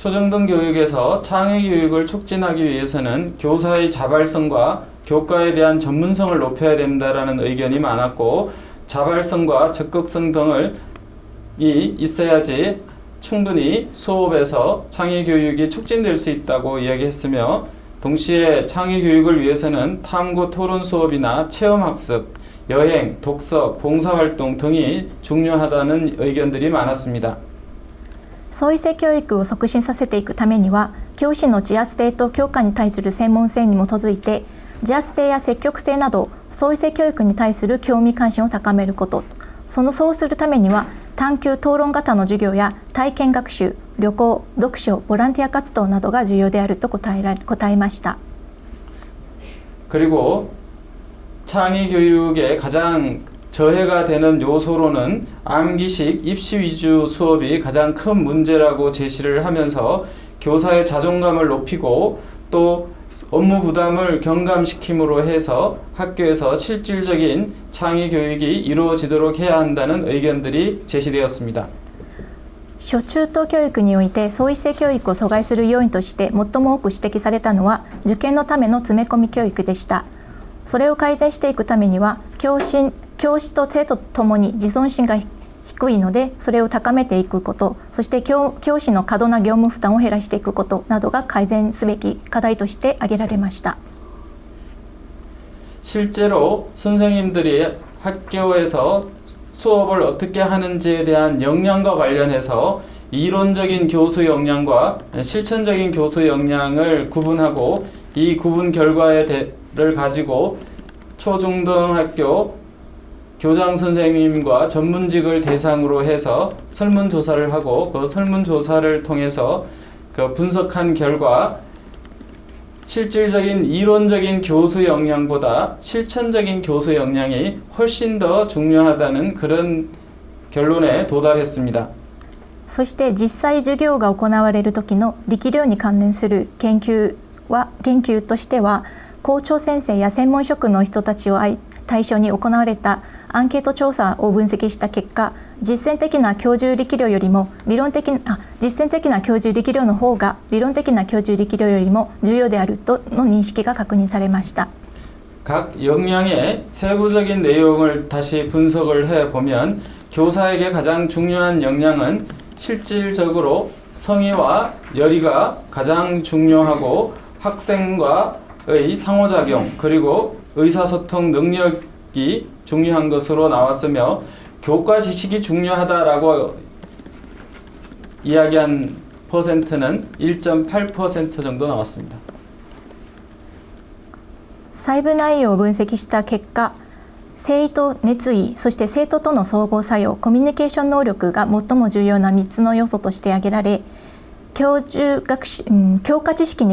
초중등 교육에서 창의 교육을 촉진하기 위해서는 교사의 자발성과 교과에 대한 전문성을 높여야 된다라는 의견이 많았고, 자발성과 적극성 등을 있어야지 충분히 수업에서 창의 교육이 촉진될 수 있다고 이야기했으며, 동시에 창의 교육을 위해서는 탐구 토론 수업이나 체험학습, 여행, 독서, 봉사활동 등이 중요하다는 의견들이 많았습니다. 創意性教育を促進させていくためには、教師の自発性と教科に対する専門性に基づいて、自発性や積極性など創意性教育に対する興味関心を高めること、そうするためには探究討論型の授業や体験学習、旅行、読書、ボランティア活動などが重要であると答えました。 그리고 창의 교육의 가장 저해가 되는 요소로는 암기식 입시 위주 수업이 가장 큰 문제라고 제시를 하면서 교사의 자존감을 높이고 또 업무 부담을 경감시킴으로 해서 학교에서 실질적인 창의 교육이 이루어지도록 해야 한다는 의견들이 제시되었습니다. 初中等教育において創意性教育を阻害する要因として最も多く指摘されたのは受験のための詰め込み教育でした。それを改善していくためには教師と生徒ともに自尊心が低いので、それを高めていくこと、そして教師の過度な業務負担を減らしていくことなどが改善すべき課題として挙げられました。 실제로 선생님들이 학교에서 수업을 어떻게 하는지에 대한 역량과 관련해서 이론적인 교수 역량과 실천적인 교수 역량을 구분하고, 이 구분 결과를 가지고 초중등학교 교장 선생님과 전문직을 대상으로 해서 설문조사를 하고, 그 설문조사를 통해서 그 분석한 결과 실질적인 이론적인 교수 역량보다 실천적인 교수 역량이 훨씬 더 중요하다는 그런 결론에 도달했습니다. そして実際授業が行われる時の力量に関連する研究としては、校長先生や専門職の人たちを対象に行われたアンケート調査を分析した結果、実践的な教授力量の方が理論的な教授力量よりも重要であるとの認識が確認されました。 각 역량의 세부적인 내용을 다시 분석을 해보면 교사에게 가장 중요한 역량은 실질적으로 성의와 열의가 가장 중요하고, 학생과의 상호작용 그리고 의사소통 능력이 중요한 것으로 나왔으며, 교과 지식이 중요하다라고 이야기한 퍼센트는 1.8% 정도 나왔습니다. 細部内容を分析した結果、誠意と熱意、そして生徒との相互作用、コミュニケーション能力が最も重要な3つの要素として挙げられ、教科知識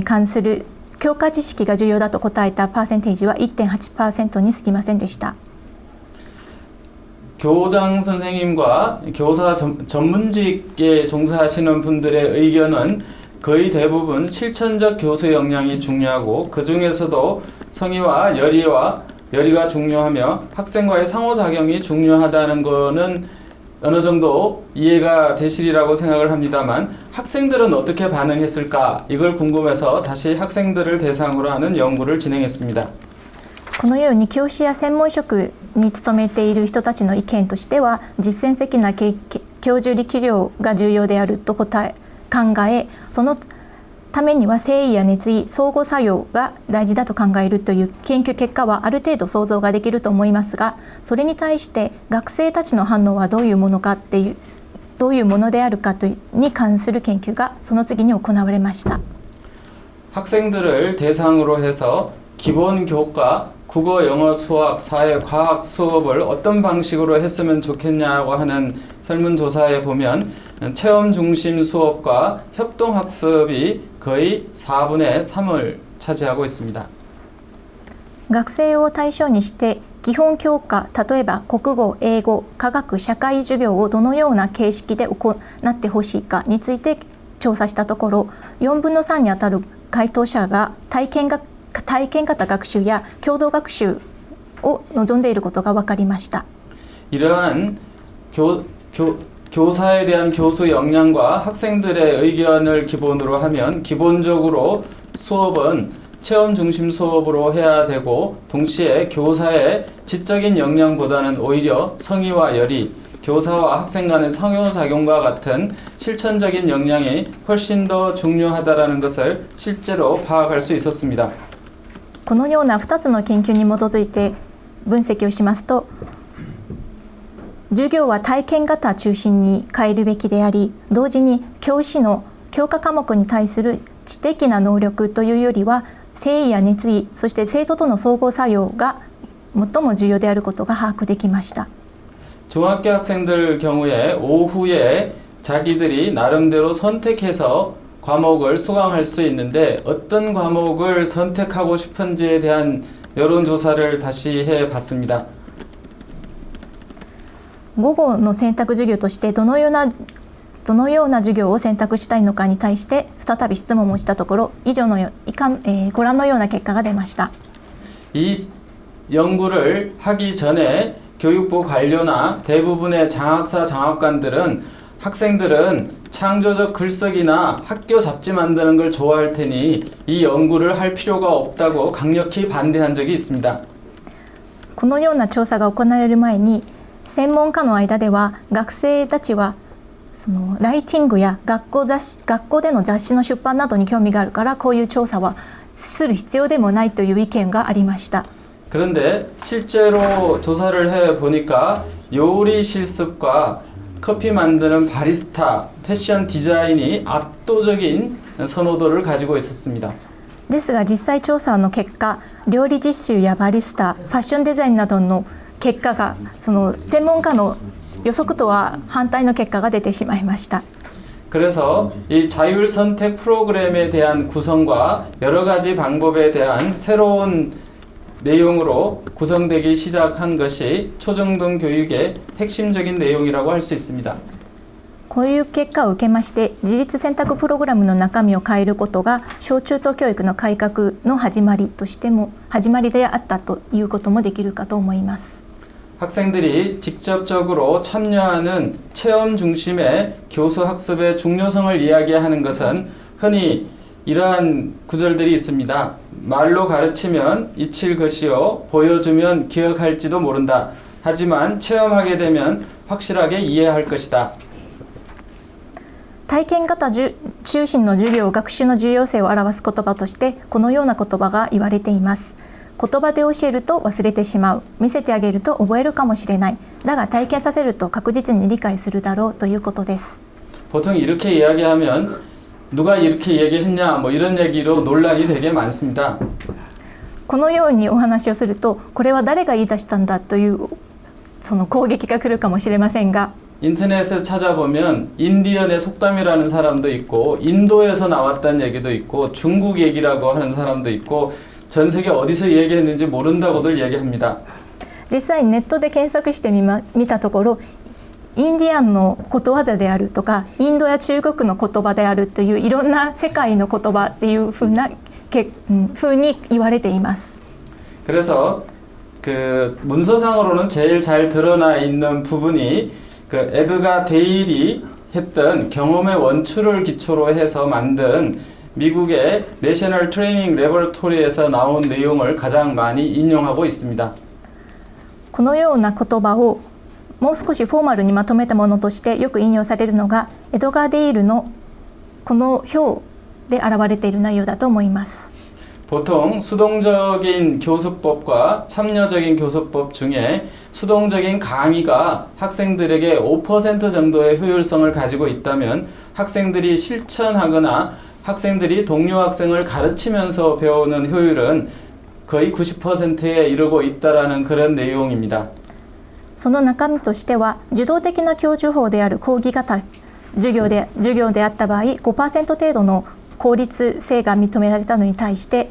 が重要だと答えたパーセンテージは 1.8% に過ぎませんでした。 교장 선생님과 교사 전문직에 종사하시는 분들의 의견은 거의 대부분 실천적 교수 역량이 중요하고, 그 중에서도 성의와 열의가 중요하며 학생과의 상호작용이 중요하다는 것은 어느 정도 이해가 되시리라고 생각을 합니다만, 학생들은 어떻게 반응했을까, 이걸 궁금해서 다시 학생들을 대상으로 하는 연구를 진행했습니다. このように教師や専門職に勤めている人たちの意見としては、実践的な教授力量が重要であると考え、そのためには誠意や熱意、相互作用が大事だと考えるという研究結果はある程度想像ができると思いますが、それに対して学生たちの反応はどういうものであるかに関する研究がその次に行われました。 학생들을 대상으로 해서 기본 교과, 국어, 영어, 수학, 사회, 과학 수업을 어떤 방식으로 했으면 좋겠냐고 하는 설문조사에 보면 체험 중심 수업과 협동학습이 거의 4분의 3을 차지하고 있습니다. 学生を対象にして基本教科、例えば国語、英語、科学、社会授業をどのような形式で行ってほしいかについて調査したところ、4分の3にあたる回答者が体験型学習や共同学習を望んでいることが分かりました。 이러한 교사에 대한 교수 역량과 학생들의 의견을 기본으로 하면 기본적으로 수업은 체험 중심 수업으로 해야 되고 동시에 교사의 지적인 역량보다는 오히려 성의와 열의, 교사와 학생 간의 상호작용과 같은 실천적인 역량이 훨씬 더 중요하다라는 것을 실제로 파악할 수 있었습니다. このような2つの研究に基づいて分析をしますと、授業は体験型中心に変えるべきであり、同時に教師の教科科目に対する知的な能力というよりは誠意や熱意、そして生徒との相互作用が最も重要であることが把握できました。 중학교 학생들 경우에 오후에 자기들이 나름대로 선택해서 과목을 수강할 수 있는데 어떤 과목을 선택하고 싶은지에 대한 여론조사를 다시 해봤습니다. 午後の選択授業としてどのような授業を選択したいのかに対して再び質問をしたところ以上のご覧のような結果が出ました。 이 연구를 하기 전에 교육부 관료나 대부분의 장학사 장학관들은 학생들은 창조적 글쓰기나 학교 잡지 만드는 걸 좋아할 테니 이 연구를 할 필요가 없다고 강력히 반대한 적이 있습니다. このような調査が行われる前に専門家の間では学生たちはそのライティングや学校での雑誌の出版などに興味があるからこういう調査はする必要でもないという意見がありました。 그런데 실제로 조사를 해보니까 요리 실습과 커피 만드는 바리스타, 패션 디자인이 압도적인 선호도를 가지고 있었습니다. ですが実際調査の結果、料理実習やバリスタ、ファッションデザインなどの結果がその専門家の予測とは反対の結果が出てしまいました。 그래서 이 자율 선택 프로그램에 대한 구성과 여러 가지 방법에 대한 새로운 내용으로 구성되기 시작한 것이 초중등 교육의 핵심적인 내용이라고 할 수 있습니다. こういう結果を受けまして自立選択プログラムの中身を変えることが小中等教育の改革の始まりであったということもできるかと思います。 학생들이 직접적으로 참여하는 체험 중심의 교수 학습의 중요성을 이야기하는 것은 흔히 이러한 구절들이 있습니다. 말로 가르치면 잊힐 것이요 보여주면 기억할지도 모른다. 하지만 체험하게 되면 확실하게 이해할 것이다. 体験型中心の授業学習の重要性を表す言葉としてこのような言葉が言われています。言葉で教えると忘れてしまう、見せてあげると覚えるかもしれない、だが体験させると確実に理解するだろうということです。 보통 이렇게 이야기하면 누가 이렇게 얘기했냐 뭐 이런 얘기로 논란이 되게 많습니다. このようにお話をするとこれは誰が言い出したんだというその攻撃が来るかもしれませんが 인터넷에 찾아보면 인디언의 속담이라는 사람도 있고 인도에서 나왔다는 얘기도 있고 중국 얘기라고 하는 사람도 있고 전 세계 어디서 얘기했는지 모른다고들 얘기합니다. 実際ネットで検索して見たところインディアンのことわざであるとかインドや中国の言葉であるといういろんな世界の言葉っていうふうに言われています。 그래서 그 문서상으로는 제일 잘 드러나 있는 부분이 그 에드가 데일이 했던 경험의 원추를 기초로 해서 만든 미국의 내셔널 트레이닝 레버토리에서 나온 내용을 가장 많이 인용하고 있습니다. このような言葉をもう少しフォーマルにまとめたものとしてよく引用されるのがエドガー・デイルのこの表で現れている内容だと思います。 보통 수동적인 교수법과 참여적인 교수법 중에 수동적인 강의가 학생들에게 5% 정도의 효율성을 가지고 있다면 학생들이 실천하거나 학생들이 동료 학생을 가르치면서 배우는 효율은 거의 90%에 이르고 있다라는 그런 내용입니다. その中身としては受動的な教授法である講義型授業であった場合 5% 程度の効率性が認められたのに対して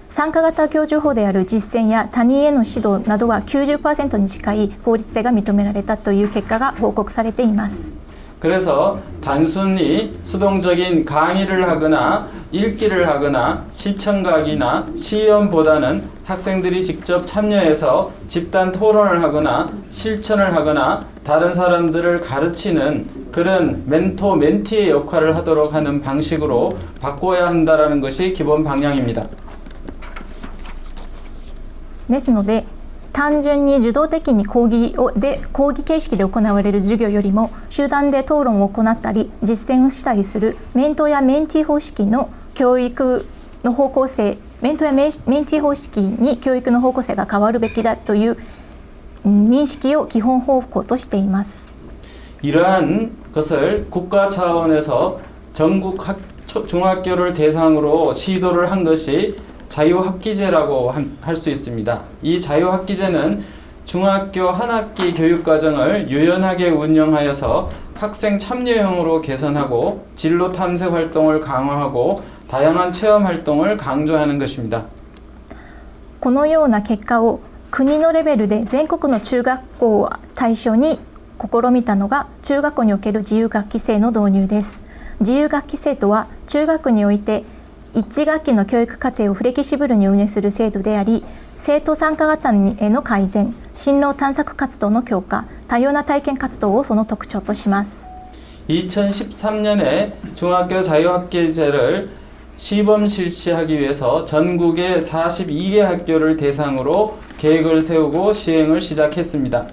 参加型教授法である実践や他人への指導などは 90% に近い効率性が認められたという結果が報告されています。 그래서 단순히 수동적인 강의를 하거나 읽기를 하거나 시청각이나 시연보다는 학생들이 직접 참여해서 집단 토론을 하거나 실천을 하거나 다른 사람들을 가르치는 그런 멘토, 멘티의 역할을 하도록 하는 방식으로 바꿔야 한다는 것이 기본 방향입니다. ですので単純に受動的に講義形式で行われる授業よりも集団で討論を行ったり実践をしたりするメントやメンティー方式の教育の方向性メントやメンティー方式に教育の方向性が変わるべきだという認識を基本方向としています。 이러한 것을 국가 차원에서 전국 중학교를 대상으로 시도를 한 것이 자유학기제라고 할 수 있습니다. 이 자유학기제는 중학교 한 학기 교육과정을 유연하게 운영하여서 학생 참여형으로 개선하고 진로 탐색 활동을 강화하고 다양한 체험 활동을 강조하는 것입니다. このような結果を国のレベルで全国の中学校を対象に試みたのが中学校における自由学期制の導入です。自由学期制とは中学において1学期の教育課程をフレキシブルに運営する制度であり、生徒参加型への改善、進路探索活動の強化、多様な体験活動をその特徴とします。 2013년에 중학교 자유학기제를 시범 실시하기 위해서 전국의 42개 학교를 대상으로 계획을 세우고 시행을 시작했습니다.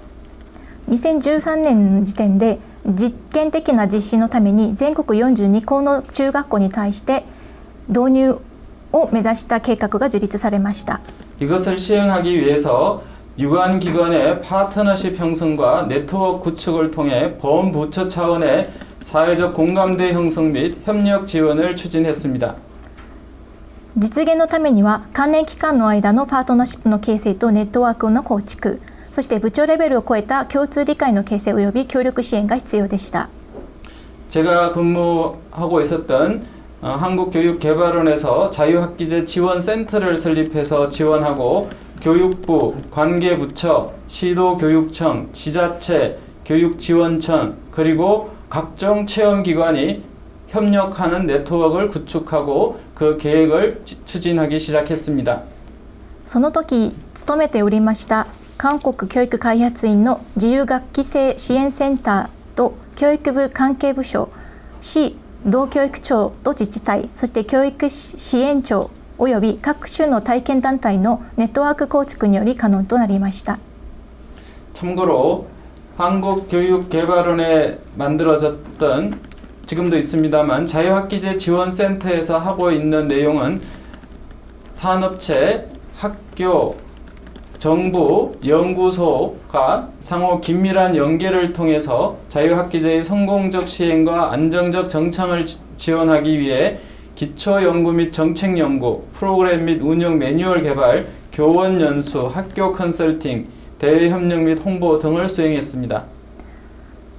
2013年の時点で実験的な実施のために全国42校の中学校に対して導入を目指した計画が樹立されました。 이것을 시행하기 위해서 유관기관의 파트너십 형성과 네트워크 구축을 통해 범부처 차원의 사회적 공감대 형성 및 협력 지원을 추진했습니다. 実現のためには関連機関の間のパートナーシップの形成とネットワークの構築、そして部長レベルを超えた共通理解の形成及び協力支援が必要でした。 제가 근무하고 있었던 한국교육개발원에서 자유학기제 지원센터를 설립해서 지원하고 교육부, 관계부처, 시도교육청, 지자체, 교육지원청 그리고 각종 체험기관이 협력하는 네트워크를 구축하고 그 계획을 추진하기 시작했습니다. その時勤めておりました韓国教育開発院の自由学期制支援センターと教育部関係部署、市同教育庁と自治体、そして教育支援庁および各種の体験団体のネットワーク構築により可能となりました。 참고로 한국교육개발원에 만들어졌던 지금도 있습니다만 자유학기제 지원센터에서 하고 있는 내용은 산업체, 학교, 정부, 연구소가 상호 긴밀한 연계를 통해서 자유학기제의 성공적 시행과 안정적 정착을 지원하기 위해 기초연구 및 정책연구, 프로그램 및 운영 매뉴얼 개발, 교원 연수, 학교 컨설팅, 대외 협력 및 홍보 등을 수행했습니다.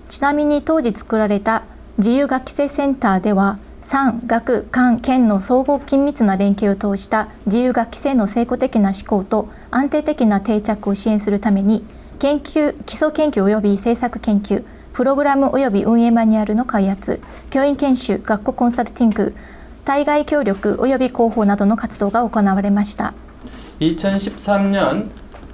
ちなみに当時作られた自由学期制センターでは産学官県の相互緊密な連携を通した自由学期制の成功的な施行と安定的な定着を支援するために基礎研究及び政策研究、プログラム及び運営マニュアルの開発、教員研修、学校コンサルティング、対外協力及び広報などの活動が行われました。 2013년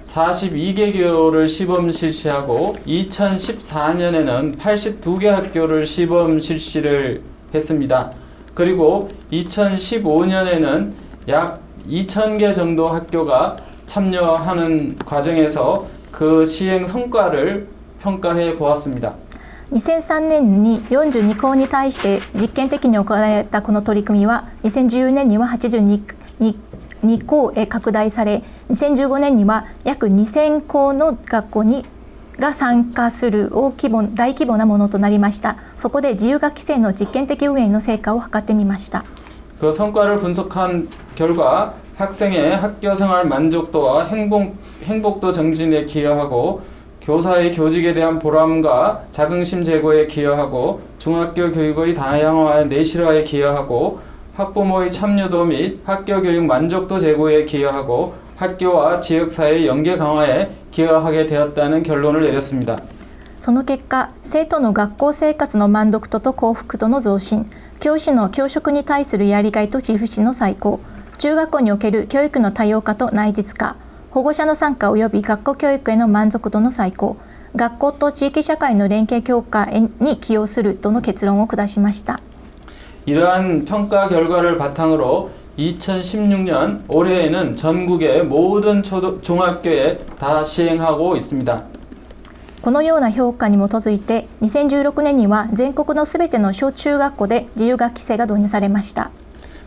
42개 교를 시범 실시하고 2014년에는 82개 학교를 시범 실시를 했습니다. 그리고 2015년에는 약 2,000개 정도 학교가 참여하는 과정에서 그 시행 성과를 평가해 보았습니다. 2003年に42校に対して実験的に行われたこの取り組みは2014年には82校へ拡大され2015年には約2000校の学校が参加する大規模なものとなりました。そこで自由学期制の実験的運営の成果を図ってみました。 그 성과를 분석한 결과 학생의 학교 생활 만족도와 행복도 정진에 기여하고 교사의 교직에 대한 보람과 자긍심 제고에 기여하고 중학교 교육의 다양화와 내실화에 기여하고 학부모의 참여도 및 학교 교육 만족도 제고에 기여하고 학교와 지역사회의 연계 강화에 기여하게 되었다는 결론을 내렸습니다. その結果、生徒の学校生活の満足度と幸福度の増進、教師の教職に対するやりがいと自負心の再興、中学校における教育の多様化と内実化、保護者の参加及び学校教育への満足度の再興、学校と地域社会の連携強化に寄与するとの結論を下しました。 이러한 평가 결과를 바탕으로 2016년 올해에는 전국의 모든 중학교에 다 시행하고 있습니다. このような評価に基づいて2016年には全国のすべての小中学校で自由学期制が導入されました。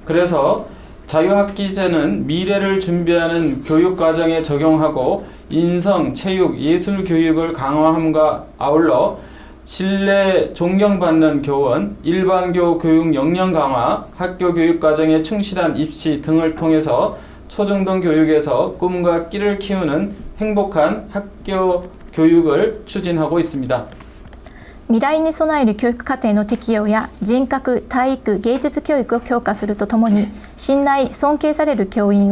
그래서 자유학기제는 미래를 준비하는 교육과정에 적용하고 인성, 체육, 예술 교육을 강화함과 아울러 신뢰, 존경받는 교원, 일반교 교육 역량 강화, 학교 교육과정에 충실한 입시 등을 통해서 초중등 교육에서 꿈과 끼를 키우는 행복한 학교 교육을 추진하고 있습니다. 未来に備える教育課程の適用や人格、体育、芸術教育を強化するとともに、信頼・尊敬される教員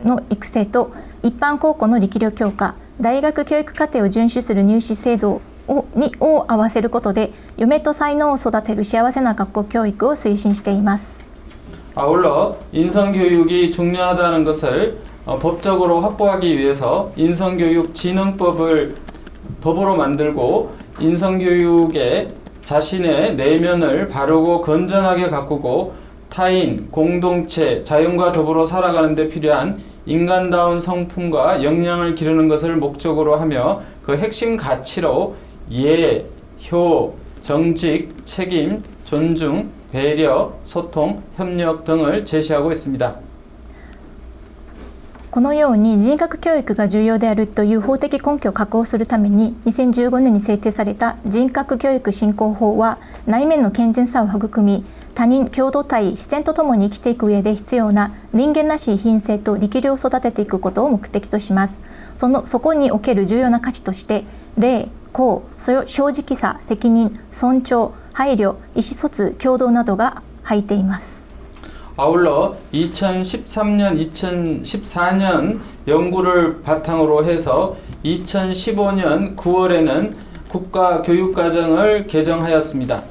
の育成と一般高校の力量強化、大学教育課程を遵守する入試制度を合わせることで、夢と才能を育てる幸せな学校教育を推進しています。 아울러 인성교육이 중요하다는 것을 법적으로 확보하기 위해서 인성교육진흥법을 법으로 만들고 인성교육에 자신의 내면을 바르고 건전하게 가꾸고 타인, 공동체, 자연과 더불어 살아가는 데 필요한 인간다운 성품과 역량을 기르는 것을 목적으로 하며 그 핵심 가치로 예, 효, 정직, 책임, 존중, 배려, 소통, 협력 등을 제시하고 있습니다. このように人格教育が重要であるという法的根拠を確保するために2015年に制定された人格教育振興法は、内面の健全さを育み、他人、共同体、自然とともに生きていく上で必要な人間らしい品性と力量を育てていくことを目的とします。そこにおける重要な価値として、礼、公、正直さ、責任、尊重、配慮、意思疎通、共同などが入っています。 아울러 2013년, 2014년 연구를 바탕으로 해서 2015년 9월에는 국가교육과정을 개정하였습니다.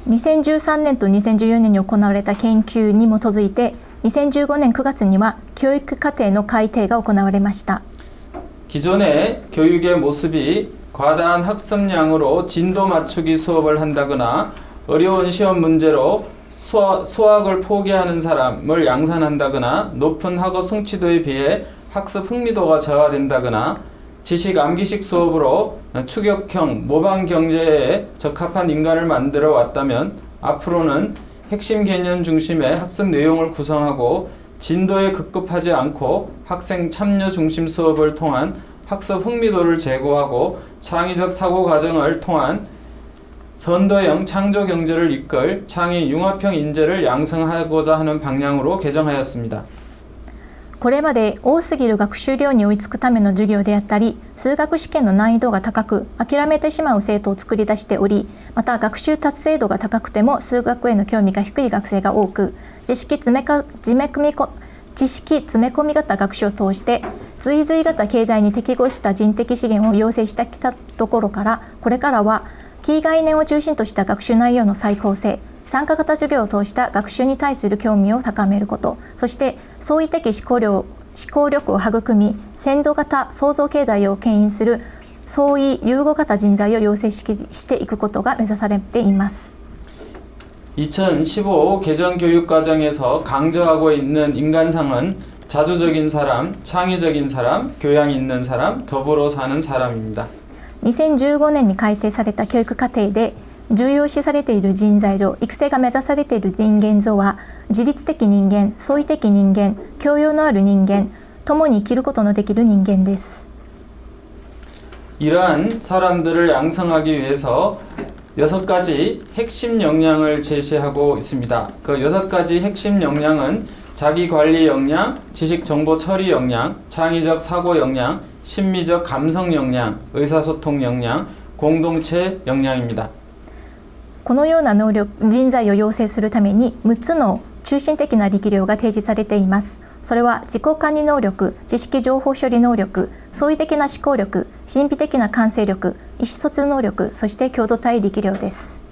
2013年と2014年に行われた研究に基づいて、2015年9月には教育課程の改定が行われました。 기존의 교육의 모습이 과다한 학습량으로 진도 맞추기 수업을 한다거나 어려운 시험 문제로 수학을 포기하는 사람을 양산한다거나 높은 학업 성취도에 비해 학습 흥미도가 저하된다거나 지식 암기식 수업으로 추격형 모방 경제에 적합한 인간을 만들어 왔다면, 앞으로는 핵심 개념 중심의 학습 내용을 구성하고 진도에 급급하지 않고 학생 참여 중심 수업을 통한 학습 흥미도를 제고하고 창의적 사고 과정을 통한 선도형 창조 경제를 이끌 창의 융합형 인재를 양성하고자 하는 방향으로 개정하였습니다. これまで多すぎる学習量に追いつくための授業であったり、数学試験の難易度が高く諦めてしまう生徒を作り出しており、また学習達成度が高くても数学への興味が低い学生が多く、知識詰め込み型学習を通して追随型経済に適合した人的資源を養成してきたところから、これからはキー概念を中心とした学習内容の再構成、参加型授業を通した学習に対する興味を高めること、そして創意的思考力を育み、先導型創造経済を牽引する創意融合型人材を養成していくことが目指されています。 2015 개정 교육과정에서 강조하고 있는 인간상은 자주적인 사람, 창의적인 사람, 교양 있는 사람, 더불어 사는 사람입니다. 2015年に改定された教育課程で重要視されている人材像、育成が目指されている人間像は、自律的人間、創意的人間、教養のある人間、共に生きることのできる人間です。 이러한 사람들을 양성하기 위해서 6가지 핵심 역량을 제시하고 있습니다. 그 6가지 핵심 역량은 자기관리 역량, 지식정보 처리 역량, 창의적 사고 역량, 심미적 감성 역량, 의사소통 역량, 공동체 역량입니다. このような能力、人材を養成するために6つの中心的な力量が提示されています。それは自己管理能力、知識情報処理能力、創意的な思考力、神秘的な感性力、意思疎通能力、そして共同体力量です。